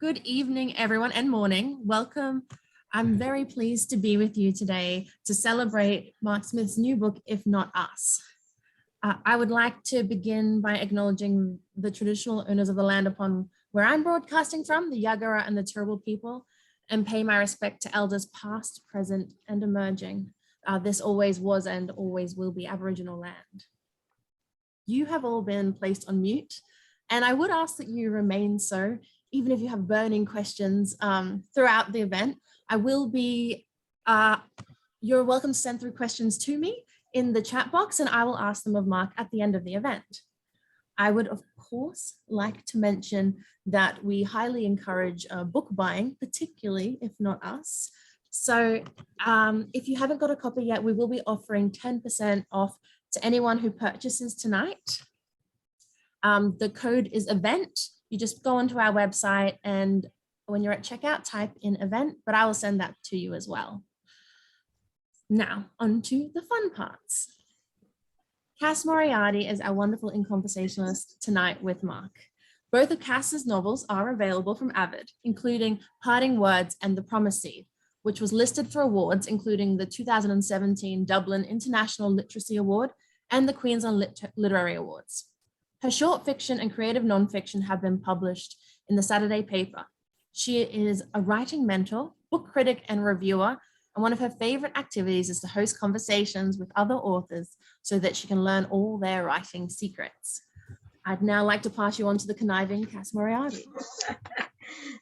Good evening, everyone, and morning. Welcome. I'm very pleased to be with you today to celebrate Mark Smith's new book, If Not Us. I would like to begin by acknowledging the traditional owners of the land upon where I'm broadcasting from, the Yagara and the Turrbal people, and pay my respect to elders past, present, and emerging. This always was and always will be Aboriginal land. You have all been placed on mute, and I would ask that you remain so, even if you have burning questions throughout the event. I will be, you're welcome to send through questions to me in the chat box, and I will ask them of Mark at the end of the event. I would, of course, like to mention that we highly encourage book buying, particularly If Not Us. So if you haven't got a copy yet, we will be offering 10% off to anyone who purchases tonight. The code is EVENT. You just go onto our website, and when you're at checkout, type in EVENT, but I will send that to you as well. Now, on to the fun parts. Cass Moriarty is our wonderful in-conversationalist tonight with Mark. Both of Cass's novels are available from Avid, including Parting Words and The Promise Seed, which was listed for awards, including the 2017 Dublin International Literary Award and the Queensland Literary Awards. Her short fiction and creative nonfiction have been published in the Saturday paper. She is a writing mentor, book critic, and reviewer, and one of her favorite activities is to host conversations with other authors so that she can learn all their writing secrets. I'd now like to pass you on to the conniving Cass Moriarty.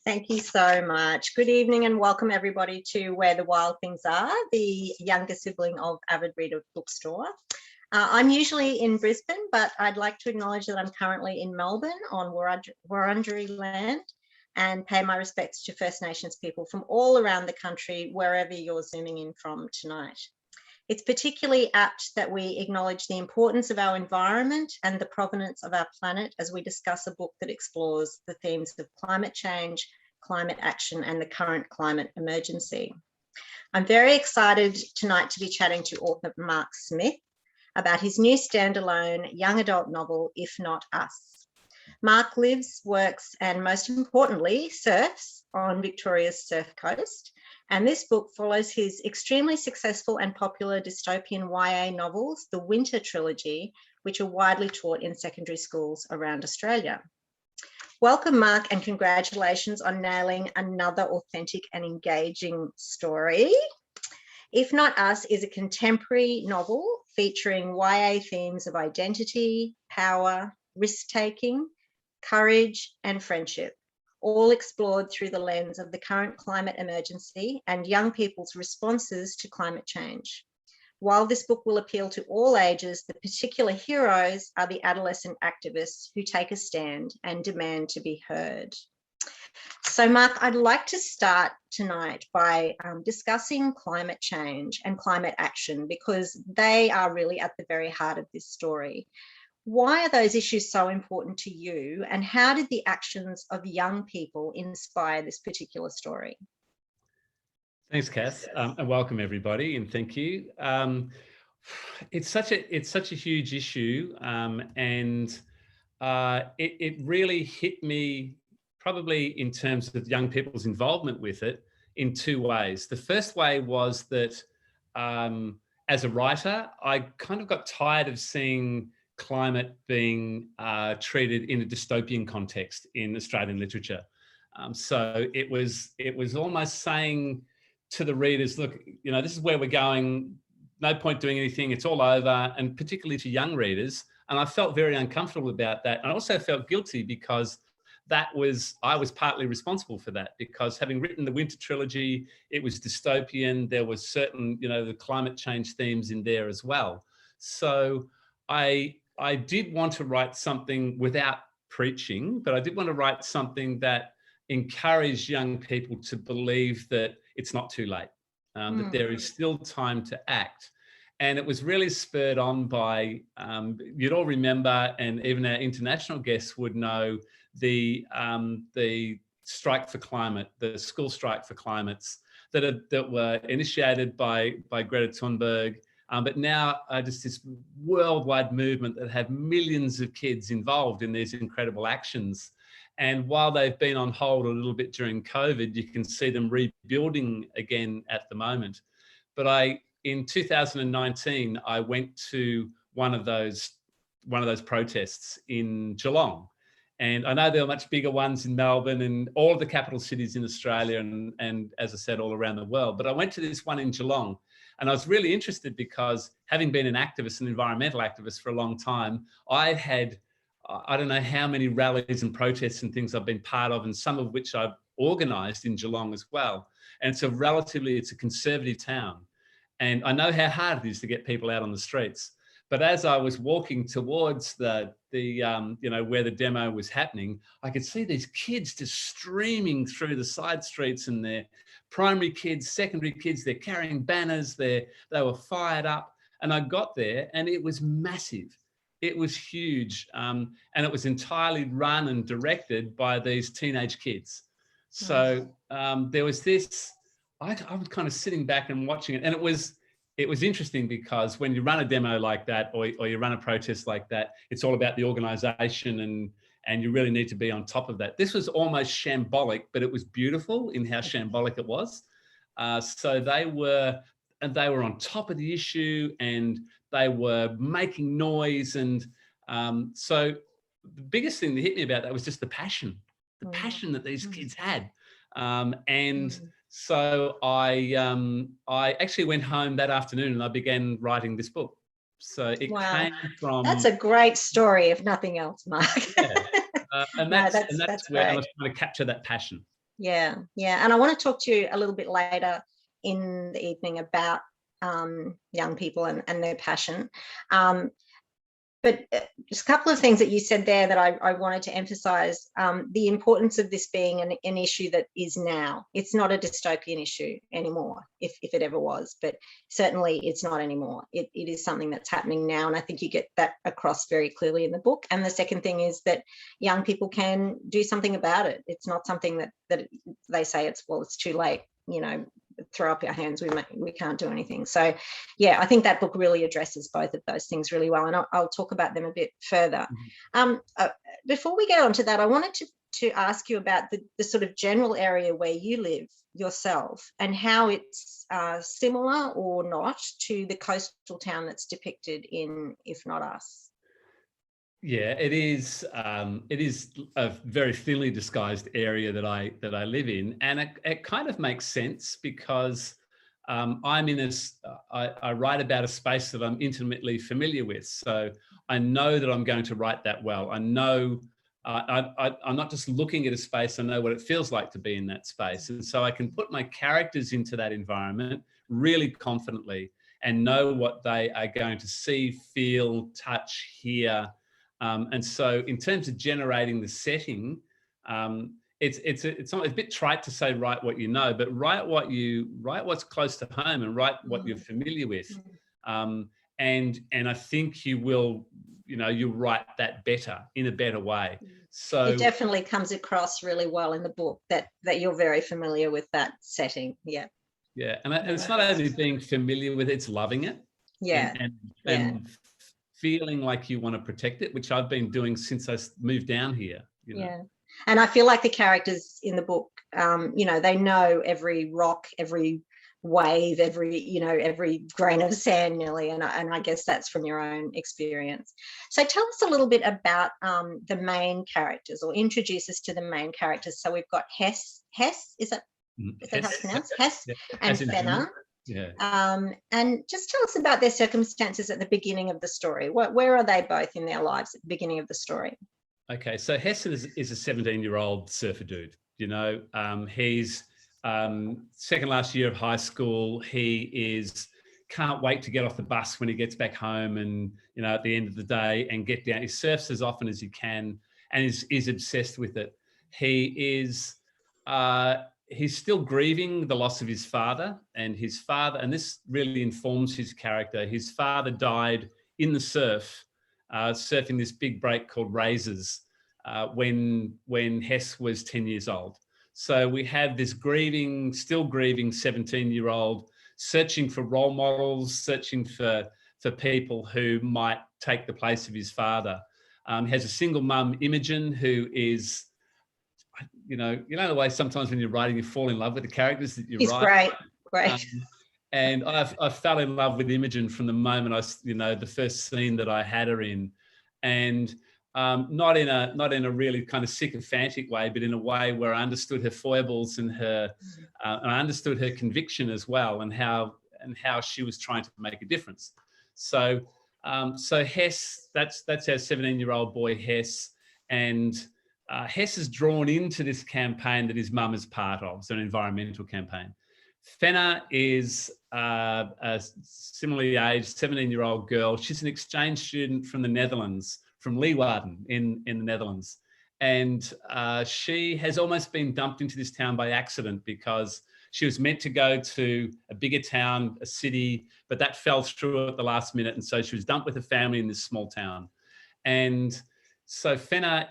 Thank you so much. Good evening and welcome everybody to Where the Wild Things Are, the younger sibling of Avid Reader Bookstore. I'm usually in Brisbane, but I'd like to acknowledge that I'm currently in Melbourne on Wurundjeri land and pay my respects to First Nations people from all around the country, wherever you're zooming in from tonight. It's particularly apt that we acknowledge the importance of our environment and the provenance of our planet as we discuss a book that explores the themes of climate change, climate action, and the current climate emergency. I'm very excited tonight to be chatting to author Mark Smith about his new standalone young adult novel, If Not Us. Mark lives, works, and most importantly, surfs on Victoria's surf coast. And this book follows his extremely successful and popular dystopian YA novels, the Winton trilogy, which are widely taught in secondary schools around Australia. Welcome, Mark, and congratulations on nailing another authentic and engaging story. If Not Us is a contemporary novel featuring YA themes of identity, power, risk-taking, courage, and friendship, all explored through the lens of the current climate emergency and young people's responses to climate change. While this book will appeal to all ages, the particular heroes are the adolescent activists who take a stand and demand to be heard. So, Mark, I'd like to start tonight by discussing climate change and climate action, because they are really at the very heart of this story. Why are those issues so important to you, and how did the actions of young people inspire this particular story? Thanks, Cass, and welcome everybody, and thank you. It's such a huge issue, and it really hit me probably in terms of young people's involvement with it in two ways. The first way was that as a writer, I kind of got tired of seeing climate being treated in a dystopian context in Australian literature. So it was almost saying to the readers, look, you know, this is where we're going, no point doing anything, it's all over, and particularly to young readers. And I felt very uncomfortable about that. I also felt guilty because I was partly responsible for that, because having written the Winton trilogy, it was dystopian. There was certain, you know, the climate change themes in there as well. So I did want to write something without preaching, but I did want to write something that encouraged young people to believe that it's not too late, that there is still time to act. And it was really spurred on by, you'd all remember, and even our international guests would know, the strike for climate, the school strike for climates that were initiated by Greta Thunberg, but now just this worldwide movement that have millions of kids involved in these incredible actions. And while they've been on hold a little bit during COVID, you can see them rebuilding again at the moment. But in 2019, I went to one of those protests in Geelong. And I know there are much bigger ones in Melbourne and all of the capital cities in Australia and as I said, all around the world. But I went to this one in Geelong, and I was really interested because, having been an activist, an environmental activist for a long time, I don't know how many rallies and protests and things I've been part of, and some of which I've organised in Geelong as well. And it's a conservative town. And I know how hard it is to get people out on the streets. But as I was walking towards the where the demo was happening, I could see these kids just streaming through the side streets, and they're primary kids, secondary kids, they're carrying banners, they were fired up. And I got there and it was massive. It was huge. And it was entirely run and directed by these teenage kids. So there was this, I was kind of sitting back and watching it, and it was interesting because when you run a demo like that, or you run a protest like that, it's all about the organisation, and you really need to be on top of that. This was almost shambolic, but it was beautiful in how shambolic it was. So they were on top of the issue, and they were making noise. And so the biggest thing that hit me about that was just the passion that these kids had. So I actually went home that afternoon and I began writing this book. So it came from... That's a great story, if nothing else, Mark. Yeah. And that's where great. I was trying to capture that passion. Yeah. And I want to talk to you a little bit later in the evening about young people and their passion. But just a couple of things that you said there that I wanted to emphasise. The importance of this being an issue that is now. It's not a dystopian issue anymore, if it ever was, but certainly it's not anymore. It is something that's happening now, and I think you get that across very clearly in the book. And the second thing is that young people can do something about it. It's not something that they say it's too late, throw up our hands, we can't do anything. So yeah, I think that book really addresses both of those things really well, and I'll talk about them a bit further. Before we get on to that, I wanted to ask you about the sort of general area where you live yourself, and how it's similar or not to the coastal town that's depicted in If Not Us. Yeah, it is a very thinly disguised area that I live in, and it kind of makes sense because I'm in I write about a space that I'm intimately familiar with, so I know that I'm going to write that well. I know I'm not just looking at a space. I know what it feels like to be in that space, and so I can put my characters into that environment really confidently and know what they are going to see, feel, touch, hear. And so in terms of generating the setting, it's a bit trite to say write what you know, but write what's close to home, and write what you're familiar with. And I think you'll write that in a better way. So it definitely comes across really well in the book that you're very familiar with that setting. Yeah. And it's not only being familiar with it, it's loving it. Yeah. And feeling like you want to protect it, which I've been doing since I moved down here. Yeah. And I feel like the characters in the book, they know every rock, every wave, every grain of sand nearly. And I guess that's from your own experience. So tell us a little bit about the main characters, or introduce us to the main characters. So we've got Hess, is that how it's pronounced? Hess, and Fenner. Yeah. And just tell us about their circumstances at the beginning of the story. Where are they both in their lives at the beginning of the story? Okay, so Hess is a 17-year-old surfer dude. He's second last year of high school. He can't wait to get off the bus when he gets back home, and at the end of the day, and get down. He surfs as often as he can, and is obsessed with it. He's still grieving the loss of his father, and this really informs his character. His father died in the surf, surfing this big break called Razors, when Hess was 10 years old. So we have this still grieving 17-year-old searching for role models, searching for people who might take the place of his father. He has a single mum, Imogen, who is you know the way sometimes when you're writing, you fall in love with the characters that you He's write. great. And I fell in love with Imogen from the moment the first scene that I had her in, and not in a really kind of sycophantic way, but in a way where I understood her foibles and and I understood her conviction as well, and how she was trying to make a difference. So Hess, that's our 17-year-old boy Hess, and Hess is drawn into this campaign that his mum is part of. It's an environmental campaign. Fenna is a similarly aged 17-year-old girl. She's an exchange student from the Netherlands, from Leeuwarden in the Netherlands. And she has almost been dumped into this town by accident, because she was meant to go to a bigger town, a city, but that fell through at the last minute. And so she was dumped with her family in this small town. And so Fenna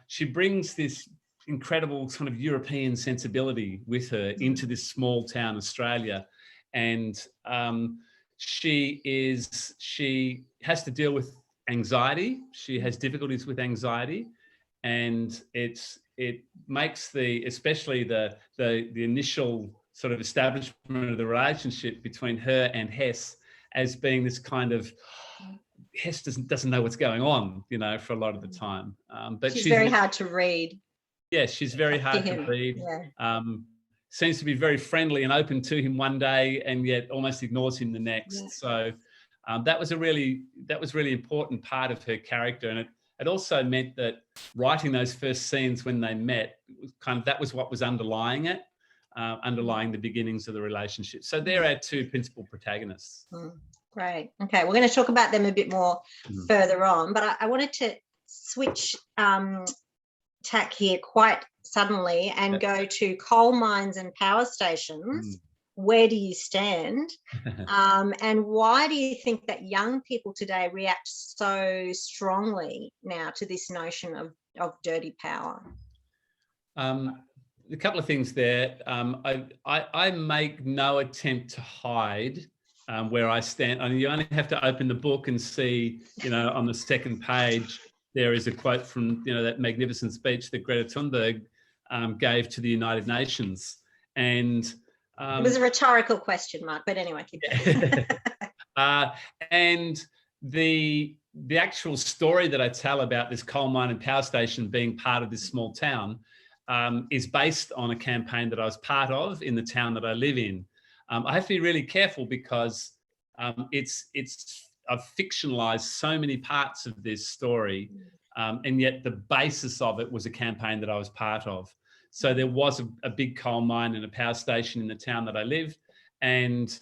she brings this incredible kind of European sensibility with her into this small town, Australia. And she has to deal with anxiety. She has difficulties with anxiety, and it makes especially the initial sort of establishment of the relationship between her and Hess as being this kind of, Hess doesn't know what's going on, for a lot of the time. But she's very hard to read. Yeah, she's very hard to read. Yeah. Seems to be very friendly and open to him one day, and yet almost ignores him the next. Yeah. So that was a really important part of her character, and it also meant that writing those first scenes when they met, that was what was underlying it, underlying the beginnings of the relationship. So they're our two principal protagonists. Great. Okay, we're going to talk about them a bit more further on, but I wanted to switch tack here quite suddenly and go to coal mines and power stations. Where do you stand? And why do you think that young people today react so strongly now to this notion of dirty power? A couple of things there. I make no attempt to hide where I stand. I mean, you only have to open the book and see, on the second page, there is a quote from, that magnificent speech that Greta Thunberg gave to the United Nations. And it was a rhetorical question, Mark, but anyway, keep going. And the actual story that I tell about this coal mine and power station being part of this small town is based on a campaign that I was part of in the town that I live in. I have to be really careful because I've fictionalized so many parts of this story, and yet the basis of it was a campaign that I was part of. So there was a big coal mine and a power station in the town that I live, and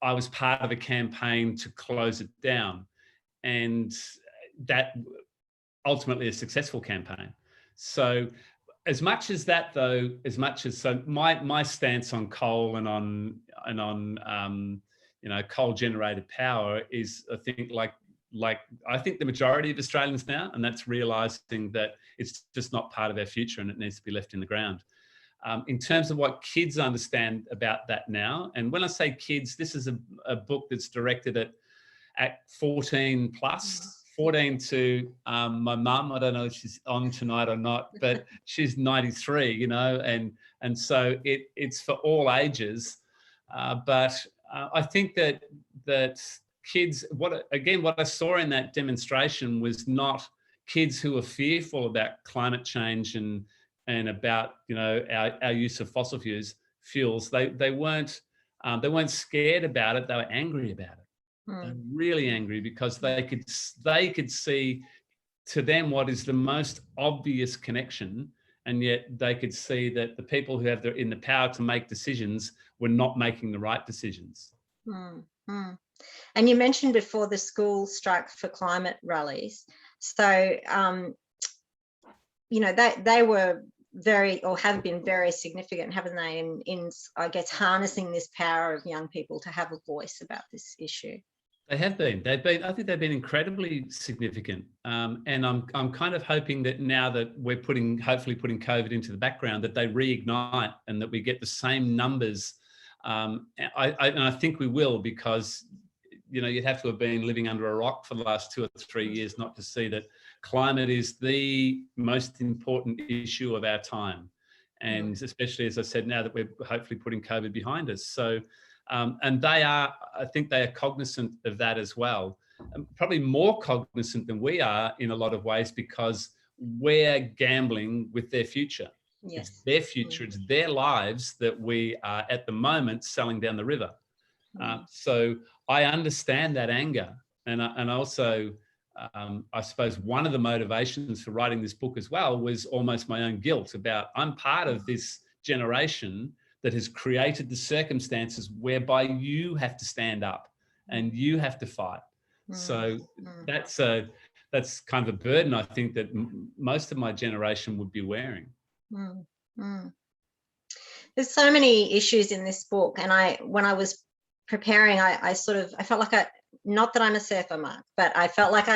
I was part of a campaign to close it down, and that ultimately a successful campaign. So as much as that, though, my stance on coal and on coal generated power is, I think, like I think the majority of Australians now, and that's realising that it's just not part of our future and it needs to be left in the ground. In terms of what kids understand about that now, and when I say kids, this is a book that's directed at 14 plus, 14 to my mum. I don't know if she's on tonight or not, but she's 93, and so it's for all ages. But I think that kids, what I saw in that demonstration was not kids who are fearful about climate change and about our use of fossil fuels. They weren't scared about it. They were angry about it. They're really angry because they could see to them what is the most obvious connection, and yet they could see that the people who have the power to make decisions were not making the right decisions. And you mentioned before the school strike for climate rallies. So, they were very, or have been very significant, haven't they, in I guess, harnessing this power of young people to have a voice about this issue? They have been. I think they've been incredibly significant. And I'm kind of hoping that now that we're hopefully putting COVID into the background, that they reignite and that we get the same numbers. And I think we will, because you'd have to have been living under a rock for the last 2 or 3 years not to see that climate is the most important issue of our time. And especially, as I said, now that we're hopefully putting COVID behind us. So, and I think they are cognizant of that as well. Probably more cognizant than we are in a lot of ways, because we're gambling with their future. Yes. It's their future, it's their lives that we are at the moment selling down the river. So I understand that anger. And also, I suppose one of the motivations for writing this book as well was almost my own guilt about I'm part of this generation that has created the circumstances whereby you have to stand up and you have to fight. So that's kind of a burden, I think, that most of my generation would be wearing. There's so many issues in this book, and when I was preparing, I felt like not that I'm a surfer, Mark, but I felt like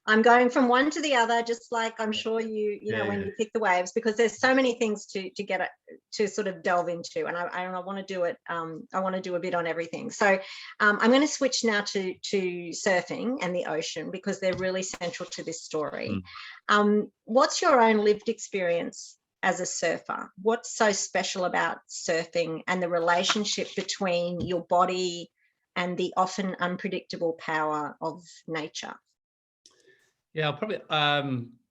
I'm going from one to the other, just like I'm sure you know when you pick the waves, because there's so many things to get to sort of delve into, and I want to do it. I want to do a bit on everything. So I'm going to switch now to surfing and the ocean, because they're really central to this story. What's your own lived experience as a surfer? What's so special about surfing and the relationship between your body and the often unpredictable power of nature? Yeah, probably.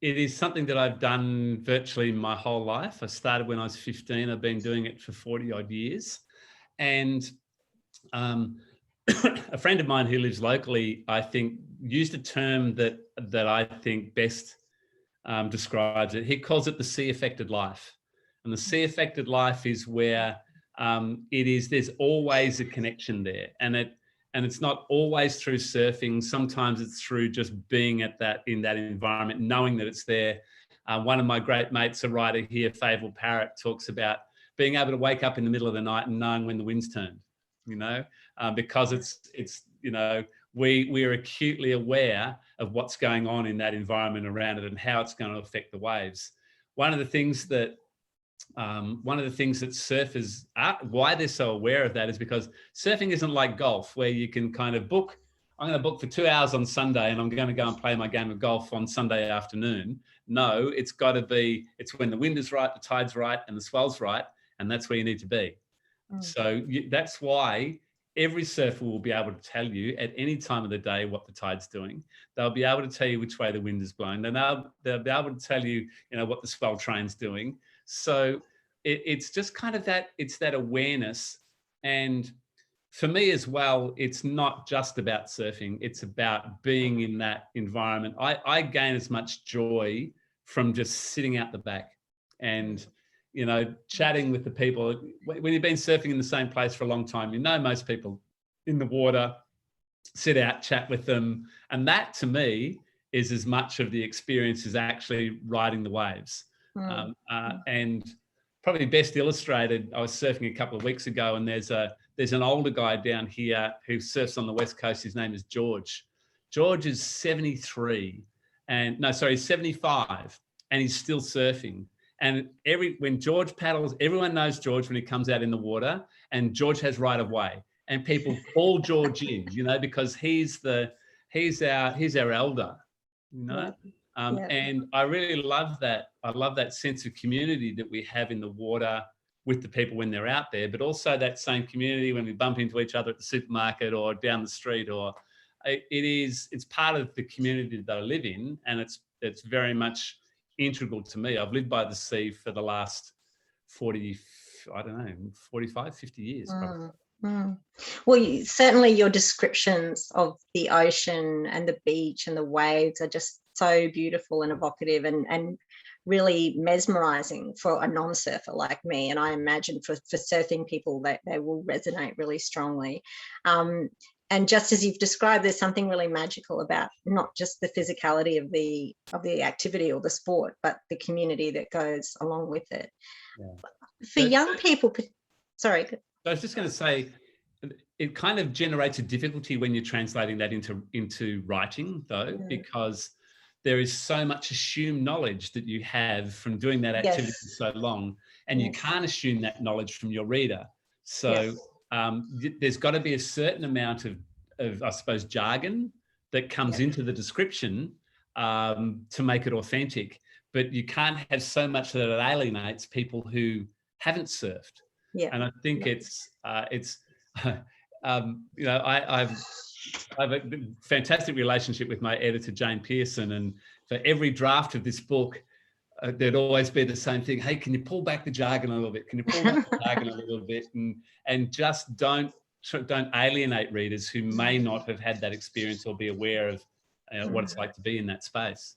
It is something that I've done virtually my whole life. I started when I was 15. I've been doing it for 40 odd years. And a friend of mine who lives locally, I think, used a term that I think best describes it. He calls it the sea-affected life. And the sea-affected life is where there's always a connection there. And it's not always through surfing. Sometimes it's through just being in that environment, knowing that it's there. One of my great mates, a writer here, Fable Parrott, talks about being able to wake up in the middle of the night and knowing when the wind's turned, because it's we are acutely aware of what's going on in that environment around it and how it's going to affect the waves. One of the things that surfers are, why they're so aware of that, is because surfing isn't like golf, where you can kind of book, I'm going to book for 2 hours on Sunday and I'm going to go and play my game of golf on Sunday afternoon. No, it's got to be, it's when the wind is right, the tide's right, and the swell's right, and that's where you need to be. So that's why every surfer will be able to tell you at any time of the day what the tide's doing. They'll be able to tell you which way the wind is blowing. And they'll be able to tell you, what the swell train's doing. So it's just kind of it's that awareness. And for me as well, it's not just about surfing. It's about being in that environment. I gain as much joy from just sitting out the back and, chatting with the people. When you've been surfing in the same place for a long time, most people in the water, sit out, chat with them. And that to me is as much of the experience as actually riding the waves. And probably best illustrated, I was surfing a couple of weeks ago, and there's an older guy down here who surfs on the West Coast. His name is George. George is 75, and he's still surfing. And when George paddles, everyone knows George when he comes out in the water, and George has right of way, and people call George in, because he's our elder, And I really love that. I love that sense of community that we have in the water with the people when they're out there, but also that same community when we bump into each other at the supermarket or down the street, it's part of the community that I live in, and it's very much integral to me. I've lived by the sea for the last 45, 50 years. Probably. Well, certainly your descriptions of the ocean and the beach and the waves are just so beautiful and evocative and really mesmerizing for a non-surfer like me. And I imagine for surfing people that they will resonate really strongly. And just as you've described, there's something really magical about not just the physicality of the activity or the sport, but the community that goes along with it. Yeah. For young people, sorry. I was just going to say, it kind of generates a difficulty when you're translating that into writing, though, because there is so much assumed knowledge that you have from doing that activity for so long, and you can't assume that knowledge from your reader. So there's got to be a certain amount I suppose, jargon that comes into the description to make it authentic. But you can't have so much that it alienates people who haven't surfed. Yeah. And I think it's you know, I have a fantastic relationship with my editor, Jane Pearson, and for every draft of this book, there'd always be the same thing. Hey, can you pull back the jargon a little bit? Can you pull back the jargon a little bit? And just don't alienate readers who may not have had that experience or be aware of what it's like to be in that space.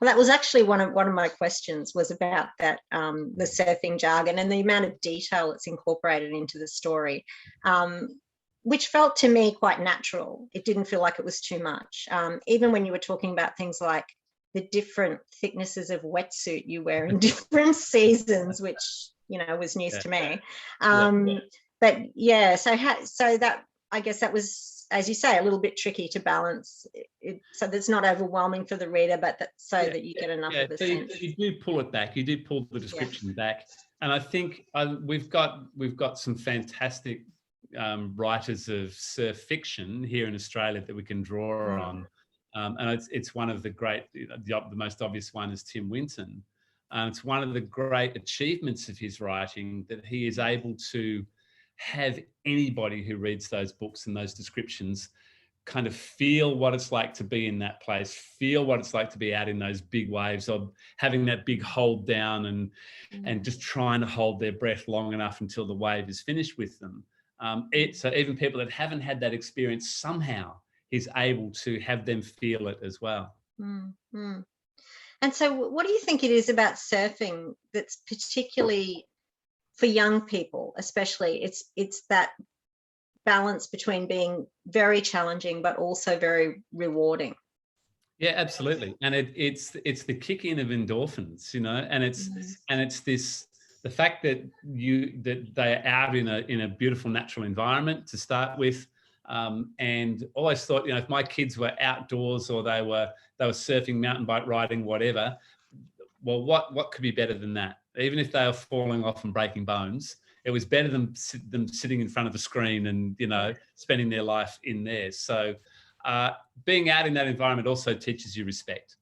Well, that was actually one of my questions, was about that, the surfing jargon and the amount of detail that's incorporated into the story, which felt to me quite natural. It didn't feel like it was too much. Even when you were talking about things like the different thicknesses of wetsuit you wear in different seasons, which, you know, was news to me. But yeah, so that, I guess that was, as you say, a little bit tricky to balance it, so that's not overwhelming for the reader, but that you get enough of a sense. You do pull it back. You do pull the description back, and I think we've got some fantastic writers of surf fiction here in Australia that we can draw on, and it's one of the great, the most obvious one is Tim Winton. It's one of the great achievements of his writing that he is able to have anybody who reads those books and those descriptions kind of feel what it's like to be in that place, feel what it's like to be out in those big waves, of having that big hold down and just trying to hold their breath long enough until the wave is finished with them. So even people that haven't had that experience, somehow he's able to have them feel it as well. Mm-hmm. And so what do you think it is about surfing that's particularly for young people, especially, it's that balance between being very challenging but also very rewarding? Yeah, absolutely. And it's the kick in of endorphins, you know, and it's the fact that they are out in a beautiful natural environment to start with. And always thought, you know, if my kids were outdoors or they were surfing, mountain bike riding, whatever, well, what could be better than that? Even if they were falling off and breaking bones, it was better than them sitting in front of a screen and, you know, spending their life in there. So being out in that environment also teaches you respect.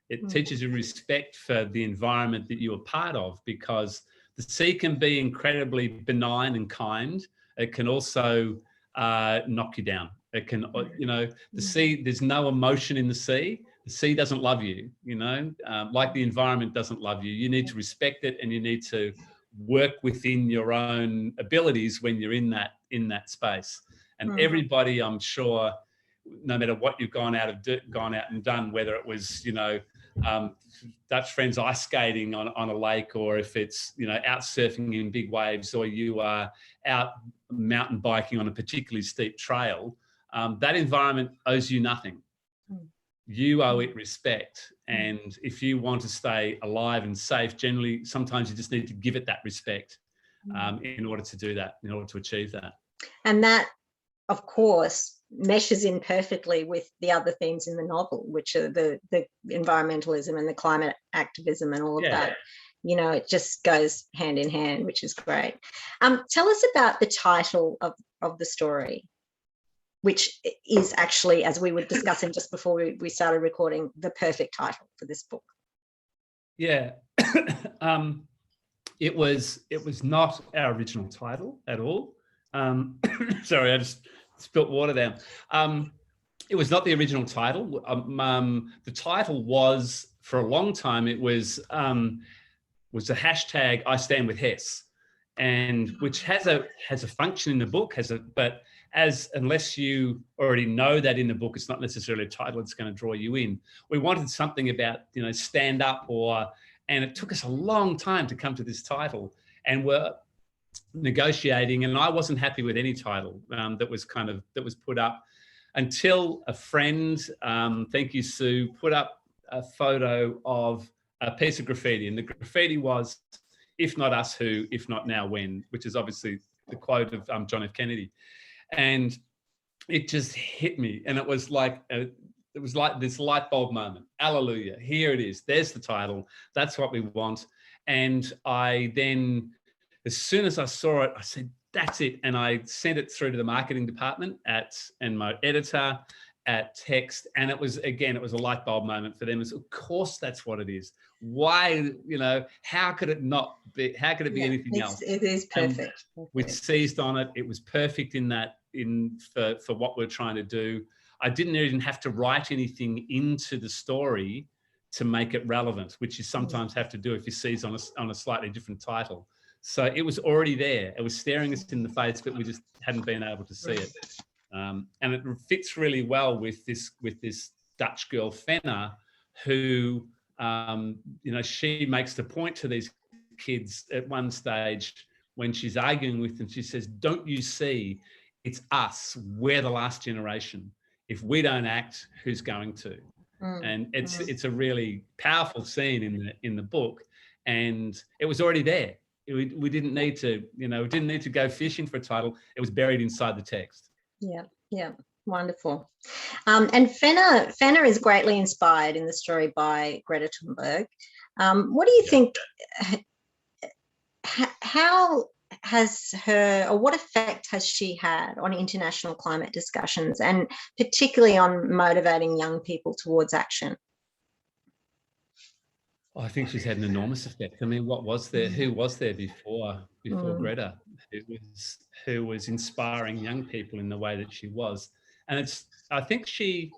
It teaches you respect for the environment that you are part of, because the sea can be incredibly benign and kind. It can also knock you down. It can, you know, the sea, there's no emotion in the sea. The sea doesn't love you, you know, like the environment doesn't love you. You need to respect it, and you need to work within your own abilities when you're in that space. And everybody, I'm sure, no matter what you've gone out and done, whether it was, you know, Dutch friends ice skating on a lake, or if it's, you know, out surfing in big waves, or you are out mountain biking on a particularly steep trail, that environment owes you nothing. You owe it respect. And if you want to stay alive and safe, generally, sometimes you just need to give it that respect in order to do that, in order to achieve that. And that, of course, meshes in perfectly with the other themes in the novel, which are the environmentalism and the climate activism and all of that. You know, it just goes hand in hand, which is great. Tell us about the title of the story, which is actually, as we were discussing just before we started recording, the perfect title for this book. Yeah. It was not our original title at all. Sorry, I just spilt water down. It was not the original title. The title was, for a long time, it was the hashtag I Stand With Hess, and which has a function in the book, but unless you already know that in the book, it's not necessarily a title that's going to draw you in. We wanted something about, you know, stand up, and it took us a long time to come to this title, and we're negotiating, and I wasn't happy with any title that was put up until a friend, thank you, Sue, put up a photo of a piece of graffiti, and the graffiti was, "If not us, who? If not now, when?" which is obviously the quote of John F. Kennedy. And it just hit me, and it was like this light bulb moment. Hallelujah! Here it is. There's the title. That's what we want. And I then, as soon as I saw it, I said, that's it. And I sent it through to the marketing department and my editor at Text. And it was a light bulb moment for them. Of course, that's what it is. Why, how could it not be? How could it be anything else? It is perfect. We seized on it. It was perfect for what we're trying to do. I didn't even have to write anything into the story to make it relevant, which you sometimes have to do if you seize on a slightly different title. So it was already there. It was staring us in the face, but we just hadn't been able to see it. And it fits really well with this Dutch girl, Fenna, who, she makes the point to these kids at one stage when she's arguing with them. She says, "Don't you see, it's us. We're the last generation. If we don't act, who's going to?" And it's a really powerful scene in the book, and it was already there. We didn't need to go fishing for a title. It was buried inside the text. Yeah, wonderful. And Fenna is greatly inspired in the story by Greta Thunberg. What do you think? How has what effect has she had on international climate discussions, and particularly on motivating young people towards action? I think she's had an enormous effect. I mean, what was there? Who was there before Greta? Who was inspiring young people in the way that she was? And I think she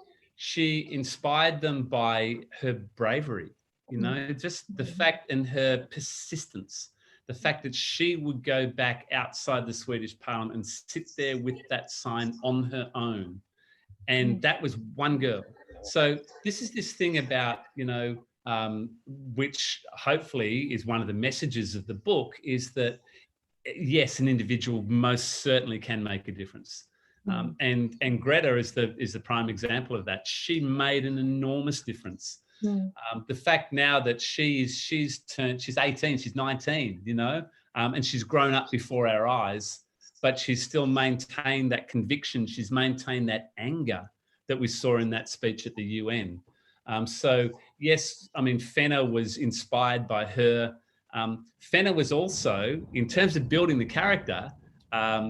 inspired them by her bravery. Just the fact and her persistence. The fact that she would go back outside the Swedish Parliament and sit there with that sign on her own, and that was one girl. So this is this thing about which hopefully is one of the messages of the book, is that yes, an individual most certainly can make a difference. And Greta is the prime example of that. She made an enormous difference. The fact now that she's 18, she's 19, and she's grown up before our eyes, but she's still maintained that conviction. She's maintained that anger that we saw in that speech at the UN. So yes, I mean, Fenna was inspired by her. Fenna was also, in terms of building the character,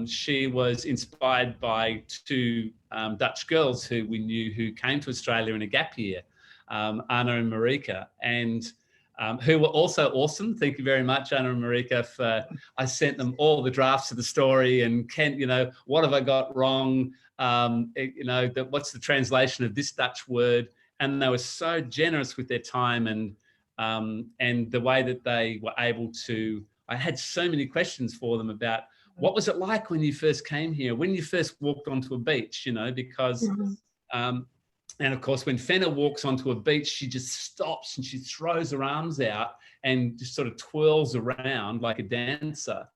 she was inspired by two Dutch girls who we knew who came to Australia in a gap year, Anna and Marika, and who were also awesome. Thank you very much, Anna and Marika. I sent them all the drafts of the story, and Kent, what have I got wrong? What's the translation of this Dutch word? And they were so generous with their time and the way that they were able to. I had so many questions for them about what was it like when you first came here, when you first walked onto a beach, because. And of course, when Fenna walks onto a beach, she just stops and she throws her arms out and just sort of twirls around like a dancer,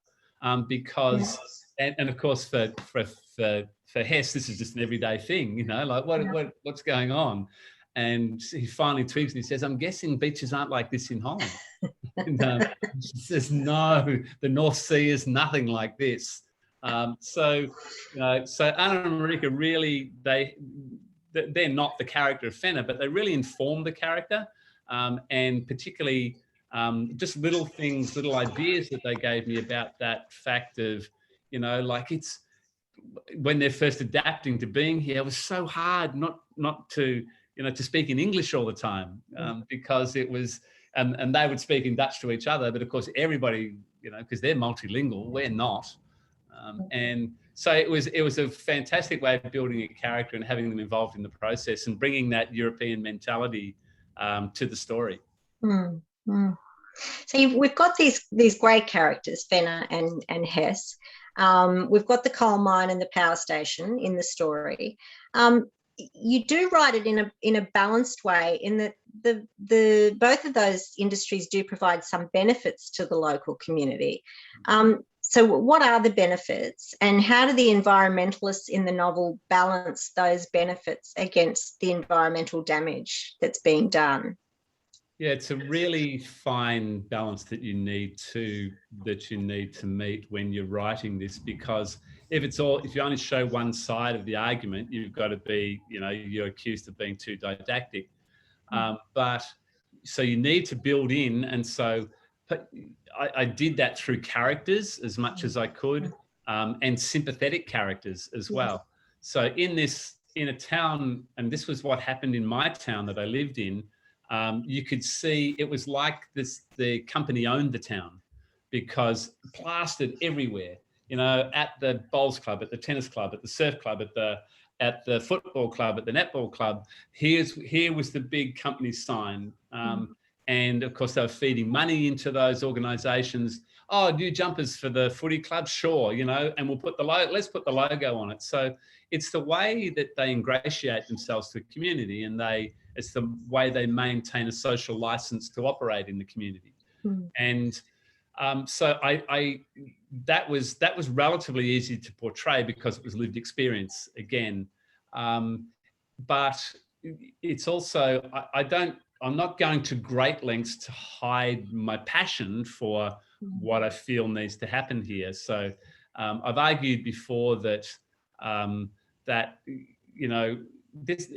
because, and of course for Hess, this is just an everyday thing, like what's going on? And he finally tweaks and he says, "I'm guessing beaches aren't like this in Holland." And she says, "No, the North Sea is nothing like this." So Anna and Marika really, they're not the character of Fenna, but they really inform the character, and particularly just little things, little ideas that they gave me about that fact of, like it's when they're first adapting to being here, it was so hard not to, to speak in English all the time, because it was, and they would speak in Dutch to each other, but of course everybody, because they're multilingual, we're not, and so it was a fantastic way of building a character and having them involved in the process and bringing that European mentality to the story. So we've got these great characters, Fenna and Hess. We've got the coal mine and the power station in the story. You do write it in a balanced way, in that the both of those industries do provide some benefits to the local community. So what are the benefits, and how do the environmentalists in the novel balance those benefits against the environmental damage that's being done? Yeah, it's a really fine balance that you need to meet when you're writing this, because if you only show one side of the argument, you've got to be, you're accused of being too didactic. But so you need to build in, and so I did that through characters as much as I could. and sympathetic characters as well. So in a town, and this was what happened in my town that I lived in, you could see it was like the company owned the town, because plastered everywhere, at the bowls club, at the tennis club, at the surf club, at the football club, at the netball club, here was the big company sign. And of course, they were feeding money into those organisations. Oh, new jumpers for the footy club? Sure, and we'll put let's put the logo on it. So it's the way that they ingratiate themselves to a community, and it's the way they maintain a social license to operate in the community. And so that was relatively easy to portray because it was lived experience again. But it's also, I'm not going to great lengths to hide my passion for what I feel needs to happen here. So I've argued before that this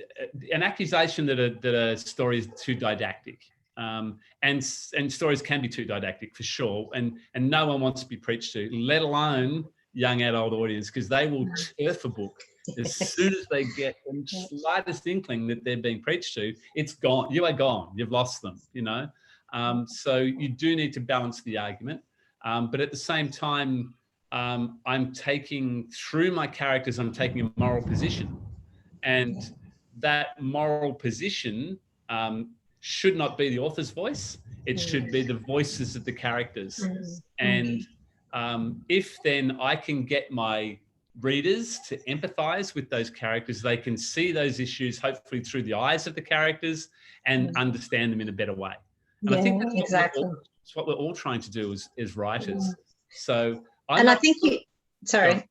an accusation that a story is too didactic, and stories can be too didactic for sure, and no one wants to be preached to, let alone young adult audience, because they will turf a book as soon as they get the slightest inkling that they're being preached to. It's gone. You are gone. You've lost them. So you do need to balance the argument, but at the same time, I'm taking through my characters. I'm taking a moral position. And that moral position should not be the author's voice. It should be the voices of the characters. And if then I can get my readers to empathise with those characters, they can see those issues hopefully through the eyes of the characters and understand them in a better way. And I think that's what we're all trying to do as writers. So I think sorry.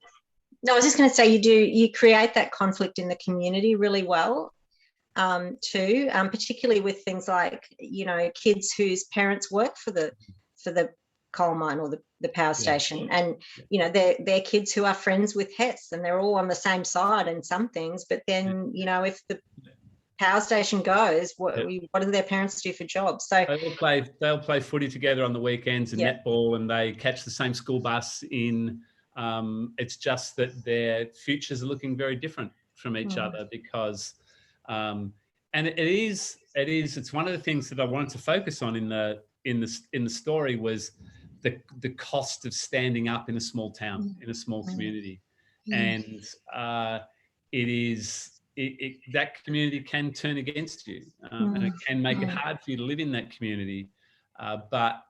No, I was just going to say you create that conflict in the community really well, too, particularly with things like, kids whose parents work for the coal mine or the power station, and they're kids who are friends with Hess, and they're all on the same side in some things. But then if the power station goes, what do their parents do for jobs? So they'll play footy together on the weekends and netball, and they catch the same school bus in. It's just that their futures are looking very different from each other, because, and it's one of the things that I wanted to focus on in the story was the cost of standing up in a small town, in a small community, and that community can turn against you, and it can make it hard for you to live in that community, but.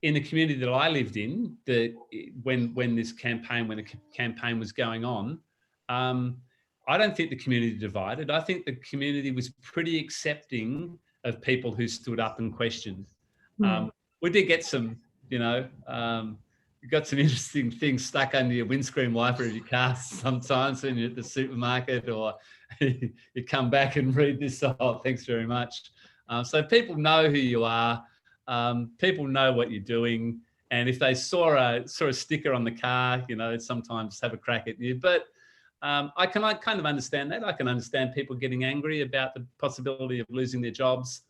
In the community that I lived in, when the campaign was going on, I don't think the community divided. I think the community was pretty accepting of people who stood up and questioned. We did get some, you got some interesting things stuck under your windscreen wiper of your car sometimes when you're at the supermarket, or you come back and read this. Oh, thanks very much. So people know who you are. People know what you're doing, and if they saw a sticker on the car, they'd sometimes have a crack at you. But I kind of understand that. I can understand people getting angry about the possibility of losing their jobs.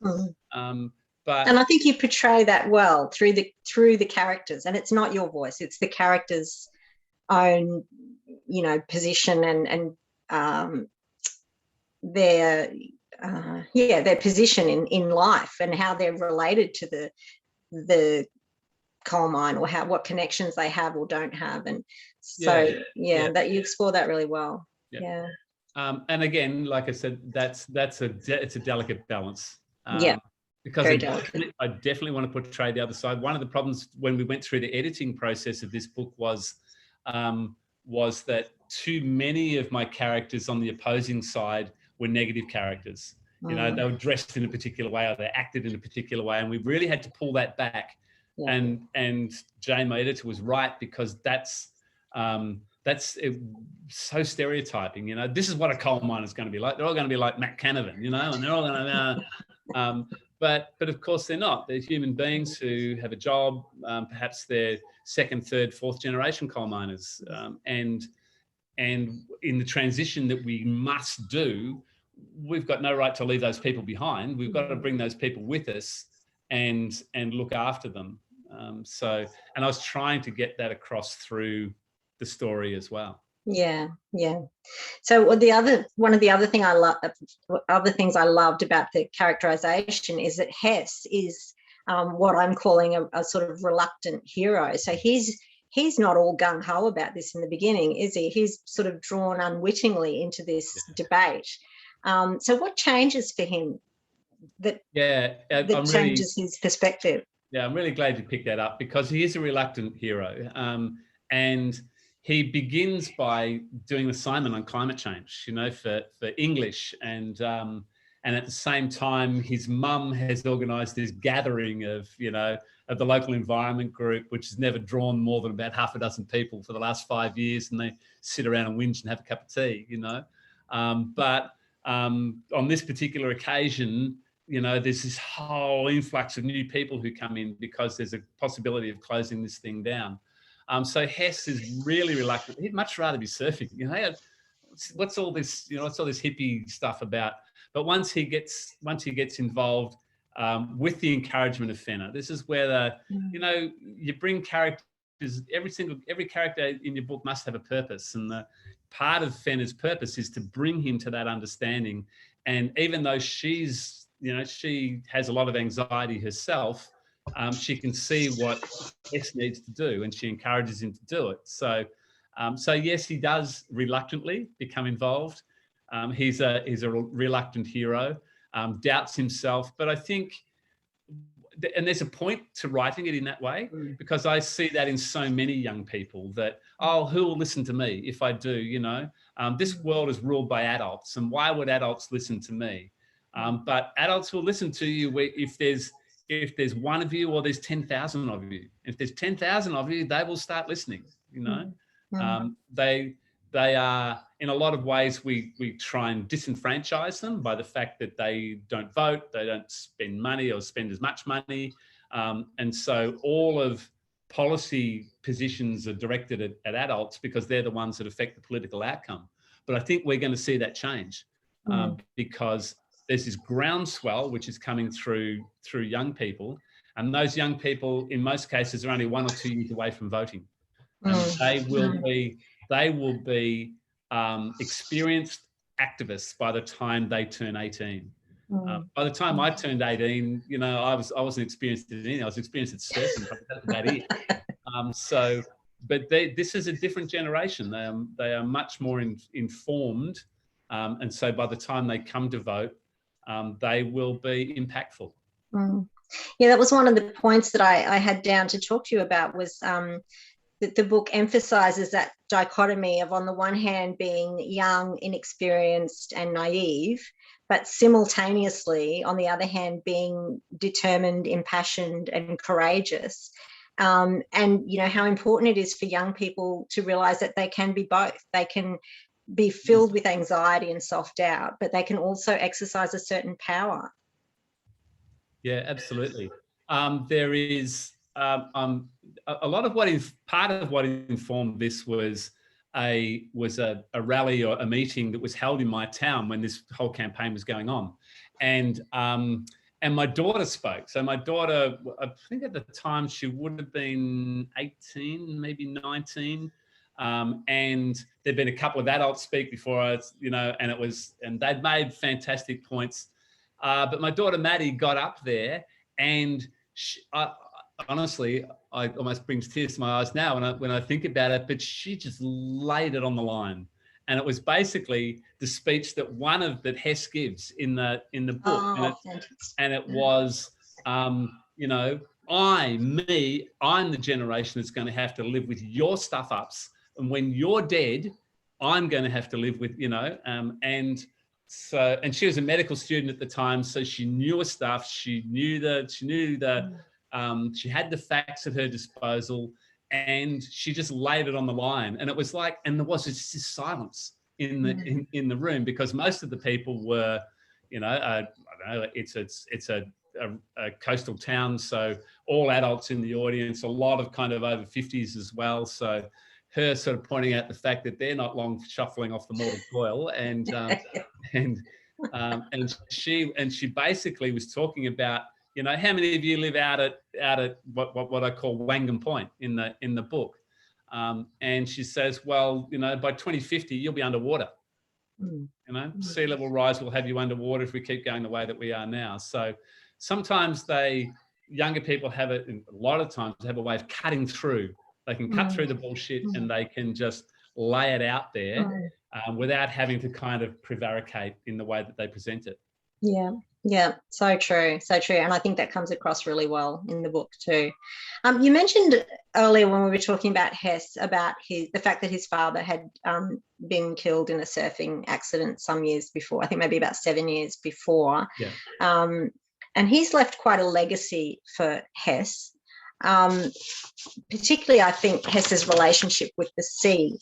And I think you portray that well through the characters, and it's not your voice; it's the characters' own, position and their position in life, and how they're related to the coal mine, or what connections they have or don't have. And so that you explore that really well. And again, like I said, it's a delicate balance. Because I definitely want to portray the other side. One of the problems when we went through the editing process of this book was that too many of my characters on the opposing side were negative characters. They were dressed in a particular way, or they acted in a particular way, and we really had to pull that back. And Jane, my editor, was right, because that's so stereotyping. This is what a coal miner is going to be like. They're all going to be like Matt Canavan, and they're all going to. But of course they're not. They're human beings who have a job. Perhaps they're second, third, fourth generation coal miners, and in the transition that we must do, we've got no right to leave those people behind. We've got to bring those people with us and look after them. And I was trying to get that across through the story as well. Yeah. So one of the other things I loved about the characterization is that Hess is what I'm calling a sort of reluctant hero. So he's not all gung-ho about this in the beginning, is he? He's sort of drawn unwittingly into this debate. So what changes for him that changes his perspective? Yeah, I'm really glad you picked that up, because he is a reluctant hero. And he begins by doing an assignment on climate change, for English. And at the same time, his mum has organised this gathering of the local environment group, which has never drawn more than about half a dozen people for the last 5 years, and they sit around and whinge and have a cup of tea, But on this particular occasion, there's this whole influx of new people who come in because there's a possibility of closing this thing down. So Hess is really reluctant. He'd much rather be surfing. What's all this? What's all this hippie stuff about? But once he gets involved with the encouragement of Fenner, this is where you bring characters. Every character in your book must have a purpose, and the part of Fenner's purpose is to bring him to that understanding. And even though she has a lot of anxiety herself, she can see what Hess needs to do, and she encourages him to do it. So yes, he does reluctantly become involved. He's a reluctant hero, doubts himself. But I think, and there's a point to writing it in that way, because I see that in so many young people that, who will listen to me if I do? This world is ruled by adults, and why would adults listen to me? But adults will listen to you if there's one of you or there's 10,000 of you. If there's 10,000 of you, they will start listening. They are, in a lot of ways, we try and disenfranchise them by the fact that they don't vote, they don't spend money or spend as much money. And so all of policy positions are directed at adults because they're the ones that affect the political outcome. But I think we're going to see that change because there's this groundswell which is coming through young people, and those young people, in most cases, are only 1 or 2 years away from voting. And they will be experienced activists by the time they turn 18. By the time I turned 18, I wasn't experienced in anything. I was experienced at surfing, but that's about it. But this is a different generation. They are much more informed, and so by the time they come to vote, they will be impactful. Yeah, that was one of the points that I had down to talk to you about, was that the book emphasises that dichotomy of, on the one hand, being young, inexperienced and naive, but simultaneously, on the other hand, being determined, impassioned and courageous. And, how important it is for young people to realise that they can be both. They can be filled with anxiety and self-doubt, but they can also exercise a certain power. Yeah, absolutely. There is a lot of part of what informed this was a rally or a meeting that was held in my town when this whole campaign was going on, and my daughter spoke. So my daughter, I think at the time she would have been 18, maybe 19. And there'd been a couple of adults speak before us, and they'd made fantastic points. But my daughter Maddie got up there, and honestly, I almost brings tears to my eyes now when I think about it. But she just laid it on the line, and it was basically the speech that Hess gives in the book, and it was, I'm the generation that's going to have to live with your stuff ups. And when you're dead, I'm going to have to live with, and she was a medical student at the time, so she knew her stuff. She had the facts at her disposal, and she just laid it on the line. And it was like, and there was just this silence in the room, because most of the people were, I don't know, it's a coastal town, so all adults in the audience, a lot of kind of over 50s as well. So her sort of pointing out the fact that they're not long shuffling off the mortal coil, and she basically was talking about, how many of you live out at what I call Wangan Point in the book, And she says, well, you know, by 2050, you'll be underwater. You know, sea level rise will have you underwater if we keep going the way that we are now. So sometimes younger people have it, a lot of times have a way of cutting through. They can cut through the bullshit and they can just lay it out there without having to kind of prevaricate in the way that they present it. Yeah, so true, so true. And I think that comes across really well in the book too. You mentioned earlier when we were talking about Hess, about the fact that his father had been killed in a surfing accident some years before, I think maybe about 7 years before. Yeah. And he's left quite a legacy for Hess, particularly I think Hess's relationship with the sea.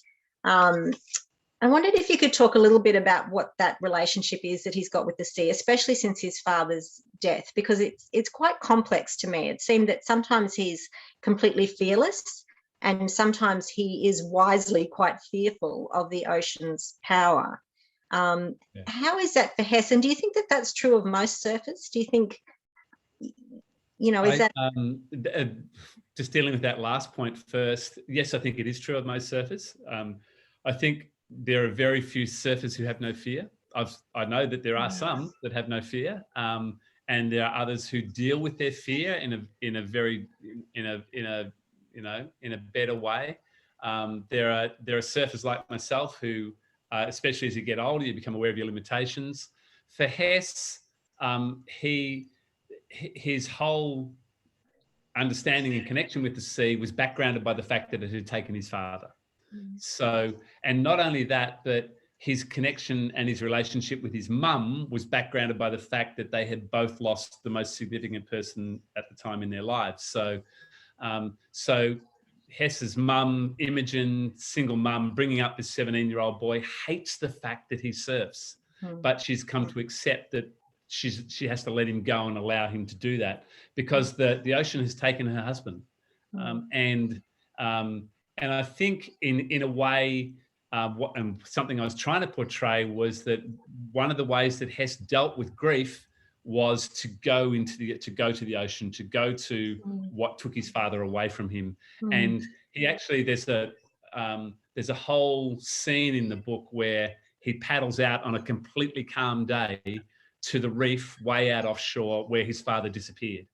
I wondered if you could talk a little bit about what that relationship is that he's got with the sea, especially since his father's death, because it's quite complex to me. It seemed that sometimes he's completely fearless and sometimes he is wisely quite fearful of the ocean's power. How is that for Hess? And do you think that that's true of most surfers? Do you think, you know, is that... Just dealing with that last point first, yes, I think it is true of most surfers. I think there are very few surfers who have no fear. I know that there are some that have no fear, and there are others who deal with their fear in a better way. There are surfers like myself who, especially as you get older, you become aware of your limitations. For Hess, his whole understanding and connection with the sea was backgrounded by the fact that it had taken his father. So, and not only that, but his connection and his relationship with his mum was backgrounded by the fact that they had both lost the most significant person at the time in their lives. So, Hess's mum, Imogen, single mum, bringing up this 17-year-old boy, hates the fact that he surfs, but she's come to accept that she has to let him go and allow him to do that because the ocean has taken her husband. And I think in a way, something I was trying to portray was that one of the ways that Hess dealt with grief was to go to the ocean, to go to what took his father away from him. And he actually, there's a whole scene in the book where he paddles out on a completely calm day to the reef way out offshore where his father disappeared,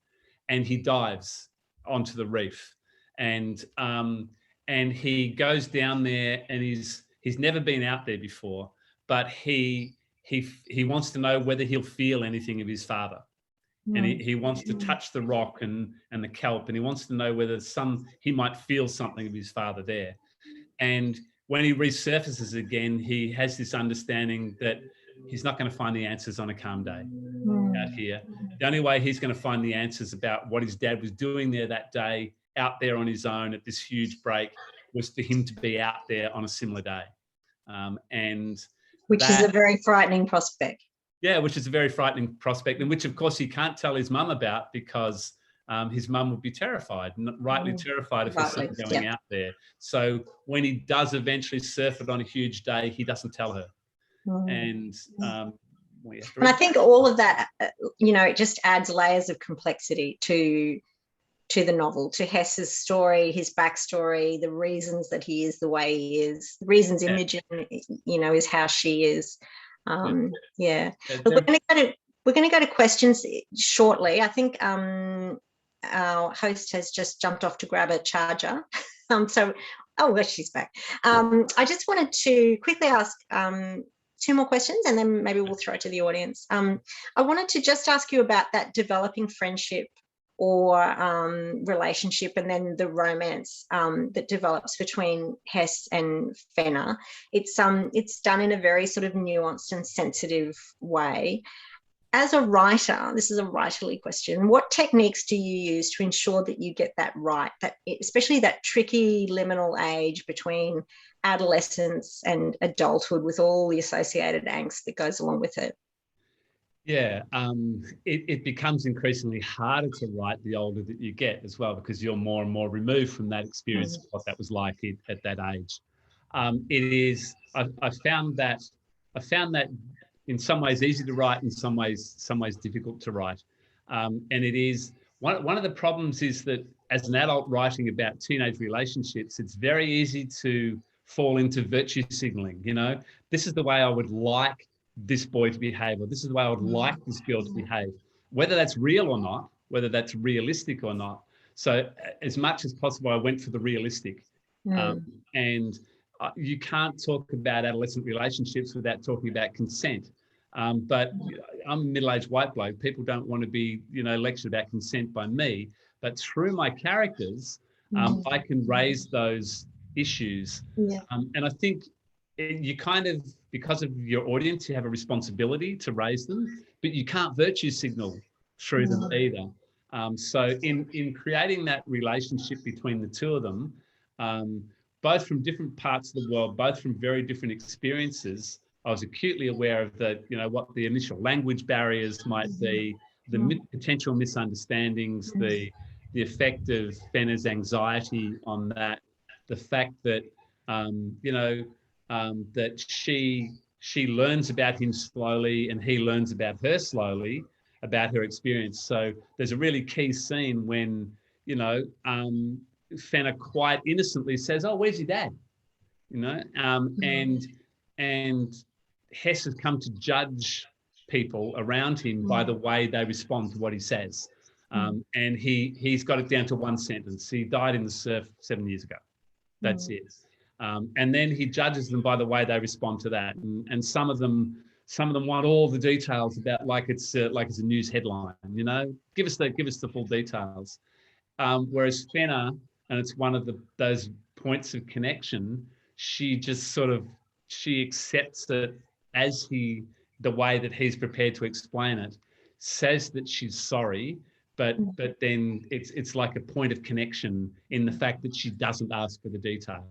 and he dives onto the reef. And he goes down there, and he's never been out there before, but he wants to know whether he'll feel anything of his father. And he wants to touch the rock and the kelp, and he wants to know whether he might feel something of his father there. And when he resurfaces again, he has this understanding that he's not going to find the answers on a calm day out here. The only way he's going to find the answers about what his dad was doing there that day, out there on his own at this huge break, was for him to be out there on a similar day. Which is a very frightening prospect. Yeah, which is a very frightening prospect, and which, of course, he can't tell his mum about because his mum would be terrified, rightly terrified of his son going out there. So when he does eventually surf it on a huge day, he doesn't tell her. And I think all of that, it just adds layers of complexity to the novel, to Hess's story, his backstory, the reasons that he is the way he is, the reasons Imogen, is how she is. But we're going to go to questions shortly. I think our host has just jumped off to grab a charger. She's back. I just wanted to quickly ask two more questions, and then maybe we'll throw it to the audience. I wanted to just ask you about that developing friendship or relationship, and then the romance that develops between Hess and Fenner. It's done in a very sort of nuanced and sensitive way. As a writer, this is a writerly question, what techniques do you use to ensure that you get that right, especially that tricky liminal age between adolescence and adulthood with all the associated angst that goes along with it? Yeah, it becomes increasingly harder to write the older that you get as well, because you're more and more removed from that experience of what that was like at that age. I found that in some ways easy to write, in some ways difficult to write. And it is one of the problems is that as an adult writing about teenage relationships, it's very easy to fall into virtue signaling. You know, this is the way I would like this boy to behave, or this is the way I would like this girl to behave, whether that's real or not, whether that's realistic or not. So as much as possible, I went for the realistic. And you can't talk about adolescent relationships without talking about consent. But I'm a middle-aged white bloke. People don't want to be, you know, lectured about consent by me. But through my characters, I can raise those issues. And I think you kind of, because of your audience, you have a responsibility to raise them, but you can't virtue signal through them either. So in creating that relationship between the two of them, both from different parts of the world, both from very different experiences, I was acutely aware of the, you know, what the initial language barriers might be, the potential misunderstandings, the effect of Fenner's anxiety on that, the fact that, you know, that she learns about him slowly and he learns about her slowly, about her experience. So there's a really key scene when, you know, Fenner quite innocently says, "Oh, where's your dad?" You know, and Hess has come to judge people around him by the way they respond to what he says. And he's got it down to one sentence. He died in the surf 7 years ago. That's it. And then he judges them by the way they respond to that. And some of them want all the details about like it's a news headline. You know, give us the full details. Whereas Fenner, and it's one of those points of connection, she just sort of, she accepts it as the way that he's prepared to explain it, says that she's sorry, but then it's like a point of connection in the fact that she doesn't ask for the detail.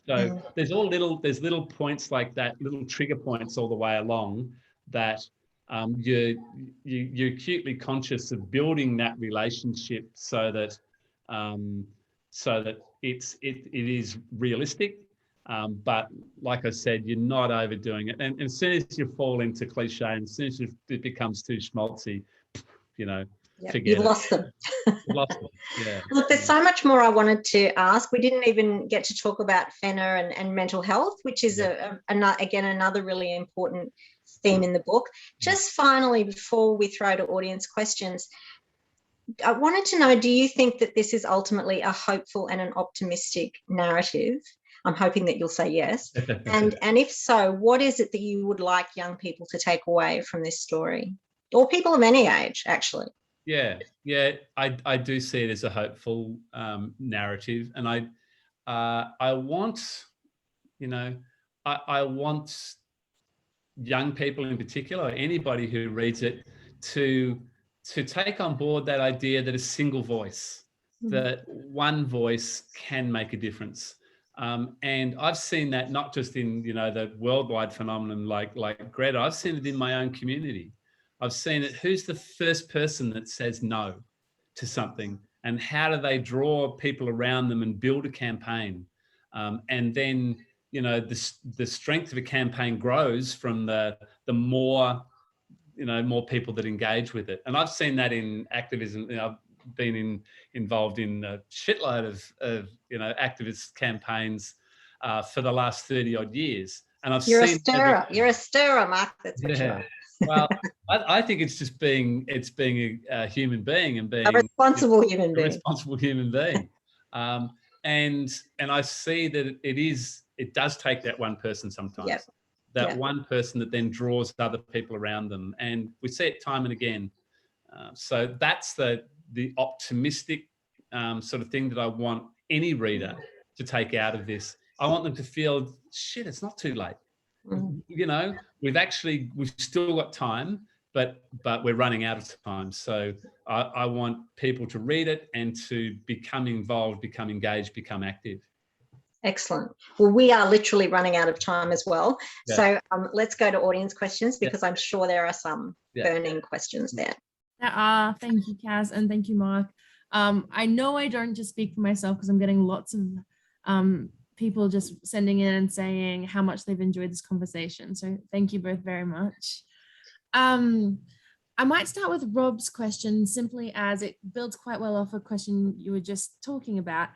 So there's little points like that, little trigger points all the way along that you're acutely conscious of building that relationship so that it is realistic. But like I said, you're not overdoing it. And as soon as you fall into cliche, and as soon as it becomes too schmaltzy, you know, forget You've it. lost them. You've lost them. Yeah. Look, there's so much more I wanted to ask. We didn't even get to talk about Fenner and mental health, which is again another really important theme in the book. Just finally, before we throw to audience questions, I wanted to know, do you think that this is ultimately a hopeful and an optimistic narrative? I'm hoping that you'll say yes. And if so, what is it that you would like young people to take away from this story? Or people of any age, actually. Yeah, I do see it as a hopeful narrative, and I want, you know, I want young people in particular, anybody who reads it, to take on board that idea that a single voice, that one voice can make a difference. And I've seen that not just in, you know, the worldwide phenomenon like Greta. I've seen it in my own community. I've seen it. Who's the first person that says no to something, and how do they draw people around them and build a campaign? And then, you know, the strength of a campaign grows from the more, you know, more people that engage with it. And I've seen that in activism. You know, I've been involved in a shitload of you know, activist campaigns for the last 30 odd years. And I've You're seen a stirrer. You're a stirrer, Mark. That's what you are. Well, I think it's just being a human being and being a responsible human being. A responsible human being. And I see that it does take that one person sometimes. That one person that then draws other people around them. And we see it time and again. So that's the optimistic sort of thing that I want any reader to take out of this. I want them to feel, shit, it's not too late. You know, we've still got time, but we're running out of time. So I want people to read it and to become involved, become engaged, become active. Excellent. Well, we are literally running out of time as well. So let's go to audience questions, because I'm sure there are some burning questions there. There are. Thank you, Cass, and thank you, Mark. I know I don't just speak for myself, because I'm getting lots of people just sending in and saying how much they've enjoyed this conversation. So thank you both very much. I might start with Rob's question simply as it builds quite well off a question you were just talking about.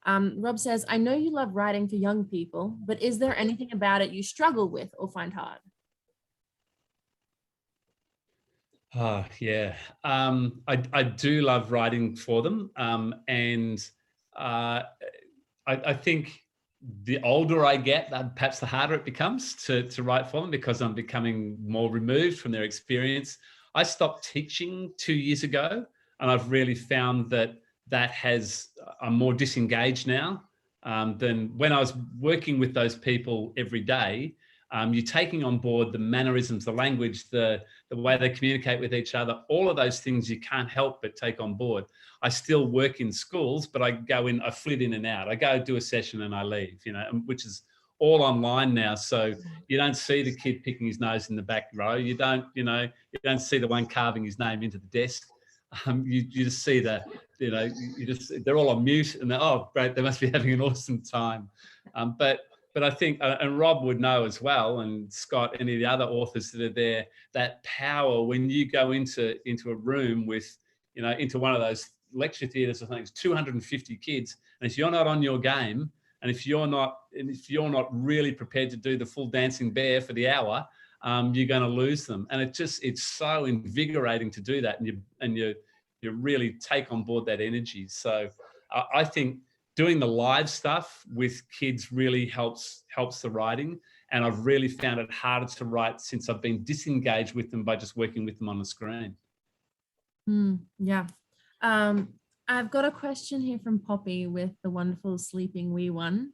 Rob says, I know you love writing for young people, but is there anything about it you struggle with or find hard? Oh, yeah. I do love writing for them. And I think the older I get, perhaps the harder it becomes to write for them because I'm becoming more removed from their experience. I stopped teaching 2 years ago, and I've really found that I'm more disengaged now than when I was working with those people every day. You're taking on board the mannerisms, the language, the way they communicate with each other, all of those things you can't help but take on board. I still work in schools, but I flit in and out. I go do a session and I leave, which is all online now. So you don't see the kid picking his nose in the back row. You don't see the one carving his name into the desk. You just see they're all on mute and oh, great, they must be having an awesome time. But I think, and Rob would know as well, and Scott, any of the other authors that are there, that power when you go into a room with, into one of those lecture theatres, I think it's 250 kids, and if you're not on your game, and if you're not really prepared to do the full dancing bear for the hour, you're going to lose them. And it's so invigorating to do that, and you really take on board that energy. So I think doing the live stuff with kids really helps the writing. And I've really found it harder to write since I've been disengaged with them by just working with them on the screen. Yeah. I've got a question here from Poppy with the wonderful Sleeping Wee One.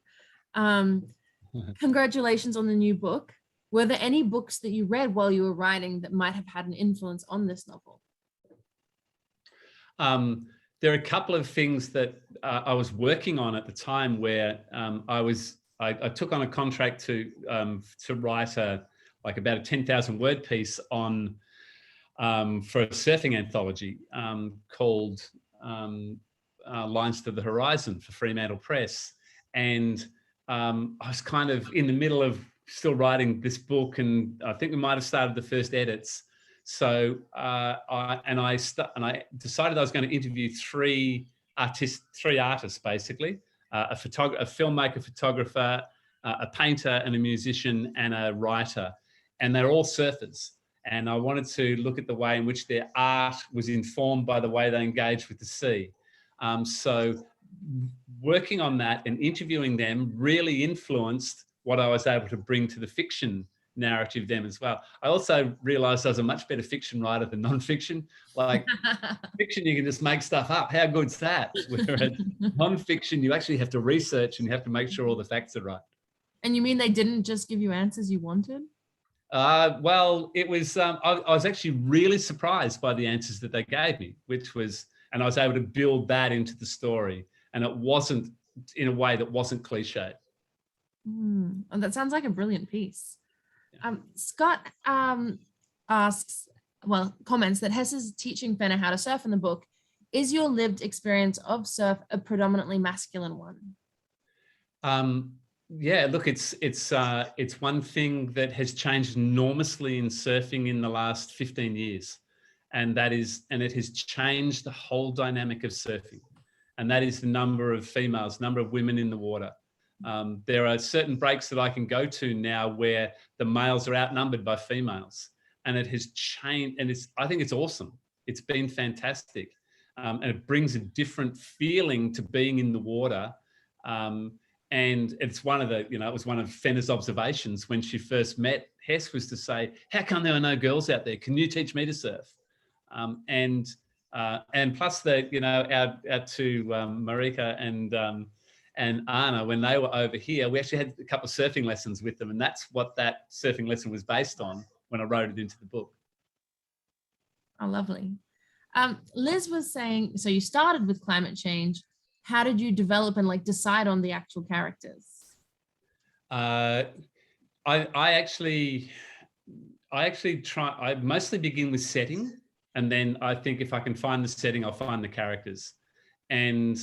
Congratulations on the new book. Were there any books that you read while you were writing that might have had an influence on this novel? There are a couple of things that I was working on at the time where I took on a contract to write about a 10,000 word piece on for a surfing anthology called Lines to the Horizon for Fremantle Press, and I was kind of in the middle of still writing this book, and I think we might have started the first edits. So I decided I was going to interview three artists basically, a filmmaker, photographer, a painter and a musician and a writer, and they're all surfers. And I wanted to look at the way in which their art was informed by the way they engaged with the sea. So working on that and interviewing them really influenced what I was able to bring to the fiction narrative them as well. I also realized I was a much better fiction writer than non-fiction. Like fiction, you can just make stuff up. How good's that? Whereas non-fiction, you actually have to research and you have to make sure all the facts are right. And you mean they didn't just give you answers you wanted? Well, it was, I was actually really surprised by the answers that they gave me, and I was able to build that into the story. And it wasn't in a way that wasn't cliche. And that sounds like a brilliant piece. Scott comments that Hess's teaching Fenner how to surf in the book. Is your lived experience of surf a predominantly masculine one? Yeah, look, it's one thing that has changed enormously in surfing in the last 15 years. And it has changed the whole dynamic of surfing. And that is the number of females, number of women in the water. There are certain breaks that I can go to now where the males are outnumbered by females, and it has changed. And I think it's awesome. It's been fantastic, and it brings a different feeling to being in the water. And it's it was one of Fenner's observations when she first met Hess, was to say, "How come there are no girls out there? Can you teach me to surf?" And plus out to Marika and Anna, when they were over here, we actually had a couple of surfing lessons with them, and that's what that surfing lesson was based on when I wrote it into the book. Oh, lovely. Liz was saying, so you started with climate change. How did you develop and decide on the actual characters? I mostly begin with setting, and then I think if I can find the setting, I'll find the characters. And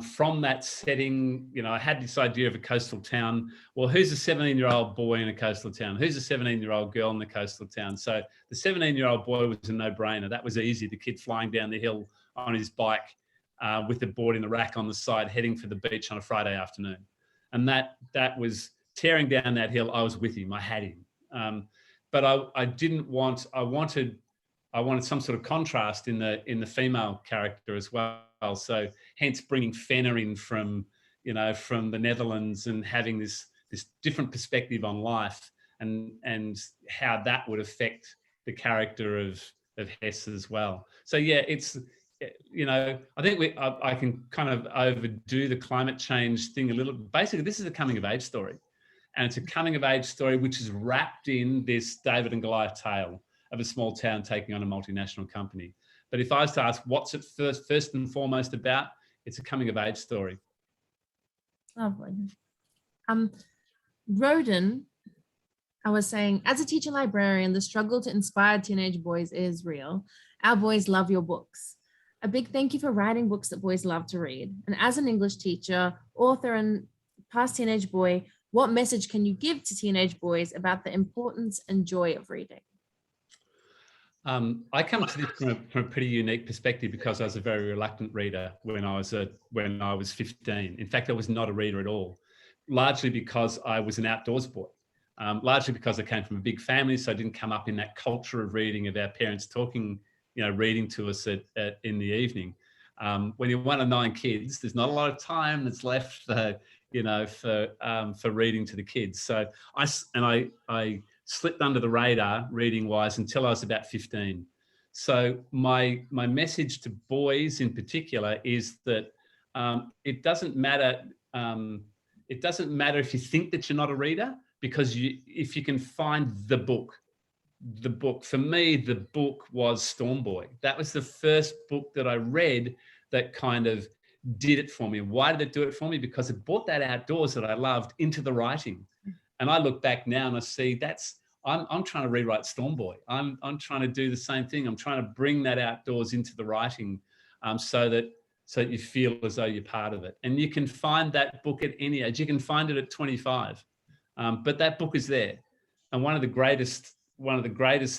from that setting, I had this idea of a coastal town. Well, who's a 17-year-old boy in a coastal town? Who's a 17-year-old girl in the coastal town? So the 17-year-old boy was a no-brainer. That was easy. The kid flying down the hill on his bike with the board in the rack on the side, heading for the beach on a Friday afternoon. And that was tearing down that hill. I was with him. I had him. But I wanted some sort of contrast in the female character as well. So hence bringing Fenna in from the Netherlands and having this different perspective on life and how that would affect the character of Hess as well. So yeah, it's, I think I can kind of overdo the climate change thing a little. Basically, this is a coming of age story. And it's a coming of age story which is wrapped in this David and Goliath tale of a small town taking on a multinational company. But if I was to ask what's it first and foremost about, it's a coming of age story. Lovely. Roden, I was saying, as a teacher librarian, the struggle to inspire teenage boys is real. Our boys love your books. A big thank you for writing books that boys love to read. And as an English teacher, author, and past teenage boy, what message can you give to teenage boys about the importance and joy of reading? I come to this from a pretty unique perspective because I was a very reluctant reader when I was 15. In fact, I was not a reader at all, largely because I was an outdoors boy, largely because I came from a big family, so I didn't come up in that culture of reading, of our parents talking, reading to us in the evening. When you're one of 9 kids, there's not a lot of time that's left for reading to the kids. So I slipped under the radar reading wise until I was about 15. So my message to boys in particular is that it doesn't matter. It doesn't matter if you think that you're not a reader, because if you can find the book. For me, the book was Storm Boy. That was the first book that I read that kind of did it for me. Why did it do it for me? Because it brought that outdoors that I loved into the writing. And I look back now and I see I'm trying to rewrite Storm Boy. I'm trying to do the same thing. I'm trying to bring that outdoors into the writing so that you feel as though you're part of it. And you can find that book at any age. You can find it at 25, but that book is there. And one of the greatest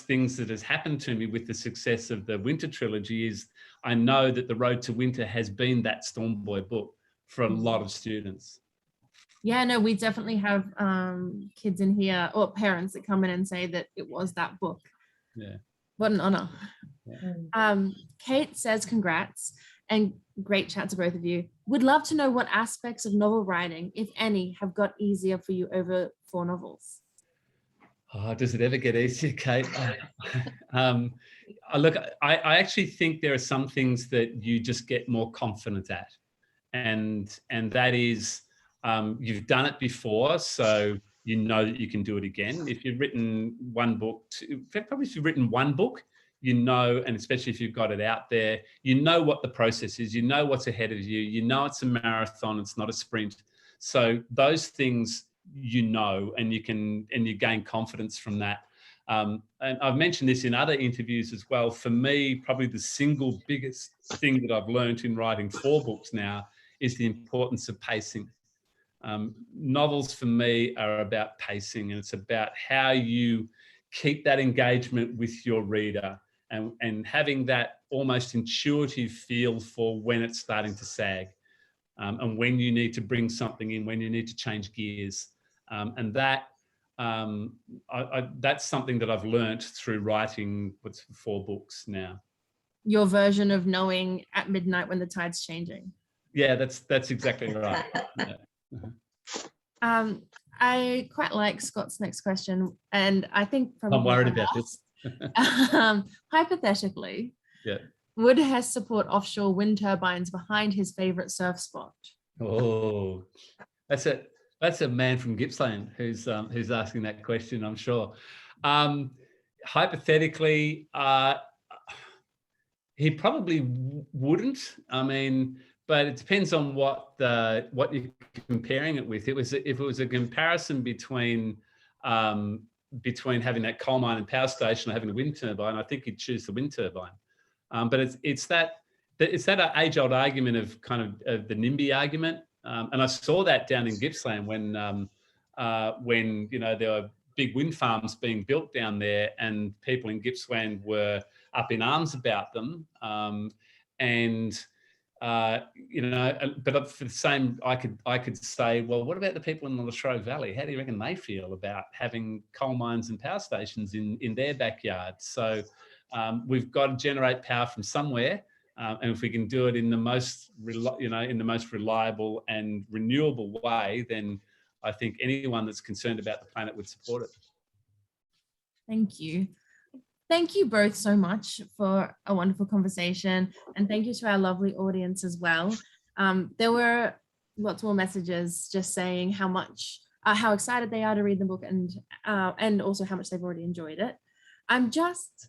things that has happened to me with the success of the Winter trilogy is I know that The Road to Winter has been that Storm Boy book for a lot of students. Yeah, no, we definitely have kids in here or parents that come in and say that it was that book. Yeah. What an honor. Yeah. Kate says congrats and great chat to both of you. Would love to know what aspects of novel writing, if any, have got easier for you over 4 novels. Oh, does it ever get easier, Kate? Look, I actually think there are some things that you just get more confident at. And that is, you've done it before, so you know that you can do it again. If you've written one book, probably if you've written one book, and especially if you've got it out there, you know what the process is, you know what's ahead of you, you know it's a marathon, it's not a sprint. So those things, and you gain confidence from that. And I've mentioned this in other interviews as well. For me, probably the single biggest thing that I've learned in writing 4 books now is the importance of pacing. Novels for me are about pacing, and it's about how you keep that engagement with your reader and having that almost intuitive feel for when it's starting to sag, and when you need to bring something in, when you need to change gears. And that's something that I've learnt through writing 4 books now. Your version of knowing at midnight when the tide's changing. Yeah, that's exactly right. Yeah. I quite like Scott's next question, and I think probably I'm worried about this. Hypothetically, yeah, would Hess support offshore wind turbines behind his favorite surf spot? Oh, that's a man from Gippsland who's asking that question, I'm sure. Hypothetically, he probably wouldn't. I mean, but it depends on what you're comparing it with. If it was a comparison between having that coal mine and power station or having a wind turbine, I think he'd choose the wind turbine. But it's that it's that age-old argument of of the NIMBY argument, and I saw that down in Gippsland when there were big wind farms being built down there, and people in Gippsland were up in arms about them. But for the same, I could say, well, what about the people in the Latrobe Valley? How do you reckon they feel about having coal mines and power stations in their backyard? So we've got to generate power from somewhere, and if we can do it in the most reliable and renewable way, then I think anyone that's concerned about the planet would support it. Thank you. Thank you both so much for a wonderful conversation, and thank you to our lovely audience as well. There were lots more messages just saying how excited they are to read the book, and also how much they've already enjoyed it. I'm just